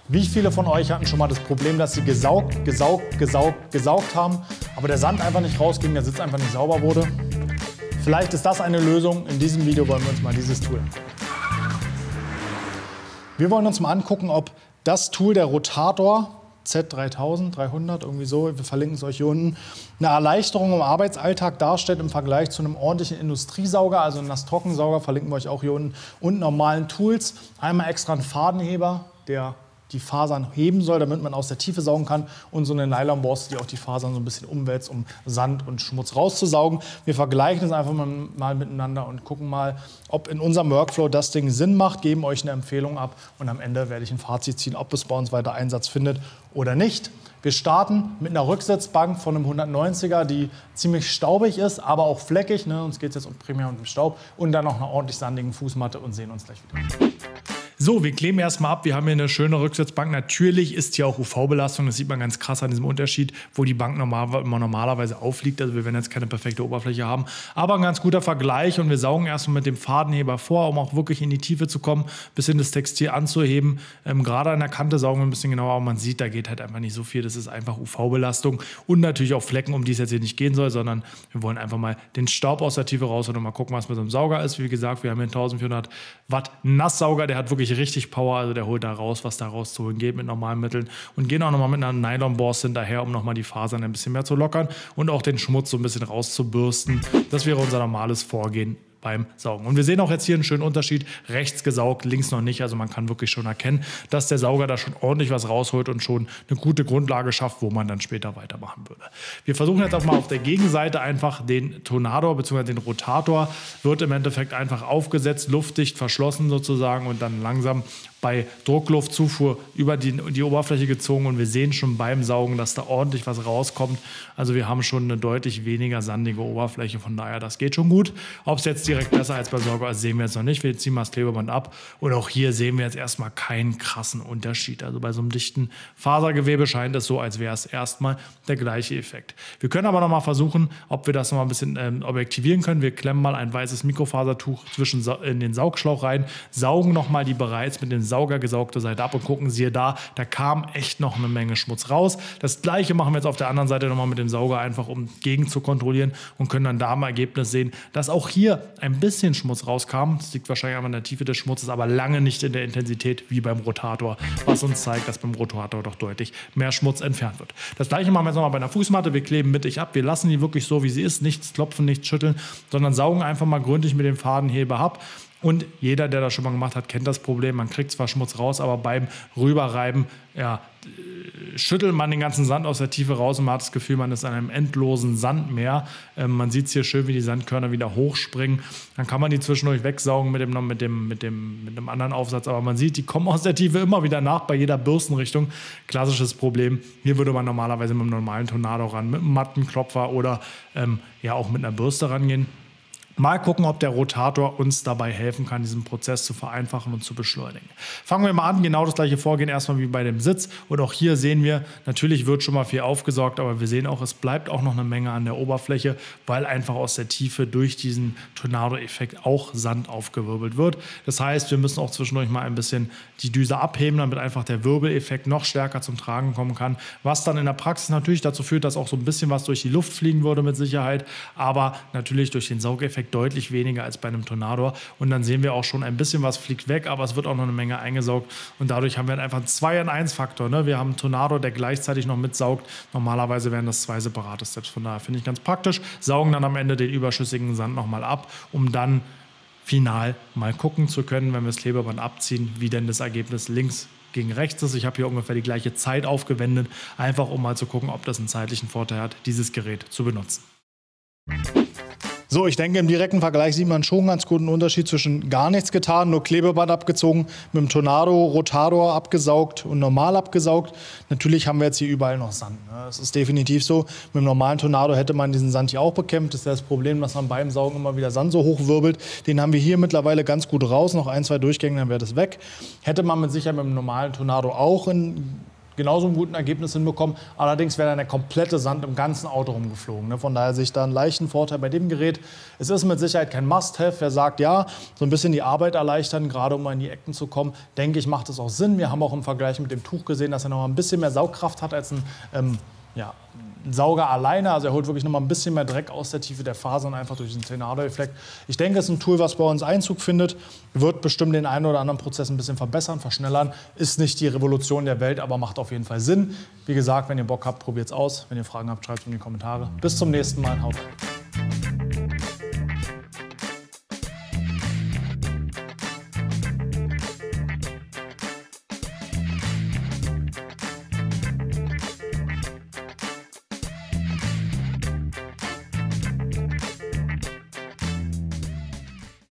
Wie viele von euch hatten schon mal das Problem, dass sie gesaugt haben, aber der Sand einfach nicht rausging, der Sitz einfach nicht sauber wurde? Vielleicht ist das eine Lösung. In diesem Video wollen wir uns mal dieses Tool angucken. Wir wollen uns mal angucken, ob das Tool, der Rotator Z300, irgendwie so, wir verlinken es euch hier unten, eine Erleichterung im Arbeitsalltag darstellt im Vergleich zu einem ordentlichen Industriesauger, also einem Nass-Trockensauger, verlinken wir euch auch hier unten, und normalen Tools. Einmal extra ein Fadenheber, der die Fasern heben soll, damit man aus der Tiefe saugen kann, und so eine Nylonborste, die auch die Fasern so ein bisschen umwälzt, um Sand und Schmutz rauszusaugen. Wir vergleichen es einfach mal miteinander und gucken mal, ob in unserem Workflow das Ding Sinn macht, geben euch eine Empfehlung ab und am Ende werde ich ein Fazit ziehen, ob es bei uns weiter Einsatz findet oder nicht. Wir starten mit einer Rücksitzbank von einem 190er, die ziemlich staubig ist, aber auch fleckig. Ne? Uns geht es jetzt um primär um den Staub, und dann noch einer ordentlich sandigen Fußmatte, und sehen uns gleich wieder. So, wir kleben erstmal ab. Wir haben hier eine schöne Rücksitzbank. Natürlich ist hier auch UV-Belastung. Das sieht man ganz krass an diesem Unterschied, wo die Bank normalerweise aufliegt. Also wir werden jetzt keine perfekte Oberfläche haben. Aber ein ganz guter Vergleich. Und wir saugen erstmal mit dem Fadenheber vor, um auch wirklich in die Tiefe zu kommen, ein bisschen das Textil anzuheben. Gerade an der Kante saugen wir ein bisschen genauer. Aber man sieht, da geht halt einfach nicht so viel. Das ist einfach UV-Belastung. Und natürlich auch Flecken, um die es jetzt hier nicht gehen soll, sondern wir wollen einfach mal den Staub aus der Tiefe raus und mal gucken, was mit so einem Sauger ist. Wie gesagt, wir haben hier einen 1400 Watt Nasssauger. Der hat wirklich richtig Power, also der holt da raus, was da rauszuholen geht mit normalen Mitteln, und gehen auch nochmal mit einer Nylonborste hinterher, um nochmal die Fasern ein bisschen mehr zu lockern und auch den Schmutz so ein bisschen rauszubürsten. Das wäre unser normales Vorgehen beim Saugen. Und wir sehen auch jetzt hier einen schönen Unterschied. Rechts gesaugt, links noch nicht. Also man kann wirklich schon erkennen, dass der Sauger da schon ordentlich was rausholt und schon eine gute Grundlage schafft, wo man dann später weitermachen würde. Wir versuchen jetzt auch mal auf der Gegenseite einfach den Tonador bzw. den Rotator. Wird im Endeffekt einfach aufgesetzt, luftdicht verschlossen sozusagen, und dann langsam bei Druckluftzufuhr über die Oberfläche gezogen, und wir sehen schon beim Saugen, dass da ordentlich was rauskommt. Also wir haben schon eine deutlich weniger sandige Oberfläche, von daher, das geht schon gut. Ob es jetzt direkt besser als beim Sauger ist, sehen wir jetzt noch nicht. Wir ziehen mal das Klebeband ab, und auch hier sehen wir jetzt erstmal keinen krassen Unterschied. Also bei so einem dichten Fasergewebe scheint es so, als wäre es erstmal der gleiche Effekt. Wir können aber noch mal versuchen, ob wir das noch mal ein bisschen objektivieren können. Wir klemmen mal ein weißes Mikrofasertuch in den Saugschlauch rein, saugen noch mal die bereits mit dem Sauger gesaugte Seite ab und gucken, siehe da kam echt noch eine Menge Schmutz raus. Das gleiche machen wir jetzt auf der anderen Seite nochmal mit dem Sauger, einfach um gegen zu kontrollieren, und können dann da im Ergebnis sehen, dass auch hier ein bisschen Schmutz rauskam. Das liegt wahrscheinlich an der Tiefe des Schmutzes, aber lange nicht in der Intensität wie beim Rotator, was uns zeigt, dass beim Rotator doch deutlich mehr Schmutz entfernt wird. Das gleiche machen wir jetzt nochmal bei einer Fußmatte. Wir kleben mittig ab, wir lassen die wirklich so, wie sie ist, nichts klopfen, nichts schütteln, sondern saugen einfach mal gründlich mit dem Fadenheber ab. Und jeder, der das schon mal gemacht hat, kennt das Problem. Man kriegt zwar Schmutz raus, aber beim Rüberreiben schüttelt man den ganzen Sand aus der Tiefe raus, und man hat das Gefühl, man ist in einem endlosen Sandmeer. Man sieht es hier schön, wie die Sandkörner wieder hochspringen. Dann kann man die zwischendurch wegsaugen mit dem anderen Aufsatz. Aber man sieht, die kommen aus der Tiefe immer wieder nach bei jeder Bürstenrichtung. Klassisches Problem. Hier würde man normalerweise mit einem normalen Tonado ran, mit einem Mattenklopfer oder auch mit einer Bürste rangehen. Mal gucken, ob der Rotator uns dabei helfen kann, diesen Prozess zu vereinfachen und zu beschleunigen. Fangen wir mal an, genau das gleiche Vorgehen erstmal wie bei dem Sitz. Und auch hier sehen wir, natürlich wird schon mal viel aufgesaugt, aber wir sehen auch, es bleibt auch noch eine Menge an der Oberfläche, weil einfach aus der Tiefe durch diesen Tornado-Effekt auch Sand aufgewirbelt wird. Das heißt, wir müssen auch zwischendurch mal ein bisschen die Düse abheben, damit einfach der Wirbeleffekt noch stärker zum Tragen kommen kann, was dann in der Praxis natürlich dazu führt, dass auch so ein bisschen was durch die Luft fliegen würde mit Sicherheit, aber natürlich durch den Saugeffekt deutlich weniger als bei einem Tonador, und dann sehen wir auch schon, ein bisschen was fliegt weg, aber es wird auch noch eine Menge eingesaugt, und dadurch haben wir einfach einen 2-in-1-Faktor. Ne? Wir haben einen Tonador, der gleichzeitig noch mitsaugt. Normalerweise wären das 2 separate Steps, von daher finde ich ganz praktisch. Saugen dann am Ende den überschüssigen Sand nochmal ab, um dann final mal gucken zu können, wenn wir das Klebeband abziehen, wie denn das Ergebnis links gegen rechts ist. Ich habe hier ungefähr die gleiche Zeit aufgewendet, einfach um mal zu gucken, ob das einen zeitlichen Vorteil hat, dieses Gerät zu benutzen. So, ich denke, im direkten Vergleich sieht man schon einen ganz guten Unterschied zwischen gar nichts getan, nur Klebeband abgezogen, mit dem Tonado, Rotator abgesaugt und normal abgesaugt. Natürlich haben wir jetzt hier überall noch Sand. Ne? Das ist definitiv so. Mit dem normalen Tonado hätte man diesen Sand hier auch bekämpft. Das ist ja das Problem, dass man beim Saugen immer wieder Sand so hochwirbelt. Den haben wir hier mittlerweile ganz gut raus. Noch 1, 2 Durchgänge, dann wäre das weg. Hätte man mit Sicherheit mit dem normalen Tonado auch in genauso einen guten Ergebnis hinbekommen. Allerdings wäre dann der komplette Sand im ganzen Auto rumgeflogen. Ne? Von daher sehe ich da einen leichten Vorteil bei dem Gerät. Es ist mit Sicherheit kein Must-Have. Wer sagt, ja, so ein bisschen die Arbeit erleichtern, gerade um mal in die Ecken zu kommen, denke ich, macht es auch Sinn. Wir haben auch im Vergleich mit dem Tuch gesehen, dass er noch mal ein bisschen mehr Saugkraft hat als ein Sauger alleine. Also er holt wirklich noch mal ein bisschen mehr Dreck aus der Tiefe der Fasern, einfach durch den Tornado-Effekt. Ich denke, es ist ein Tool, was bei uns Einzug findet. Wird bestimmt den einen oder anderen Prozess ein bisschen verbessern, verschnellern. Ist nicht die Revolution der Welt, aber macht auf jeden Fall Sinn. Wie gesagt, wenn ihr Bock habt, probiert es aus. Wenn ihr Fragen habt, schreibt es in die Kommentare. Bis zum nächsten Mal. Haut rein.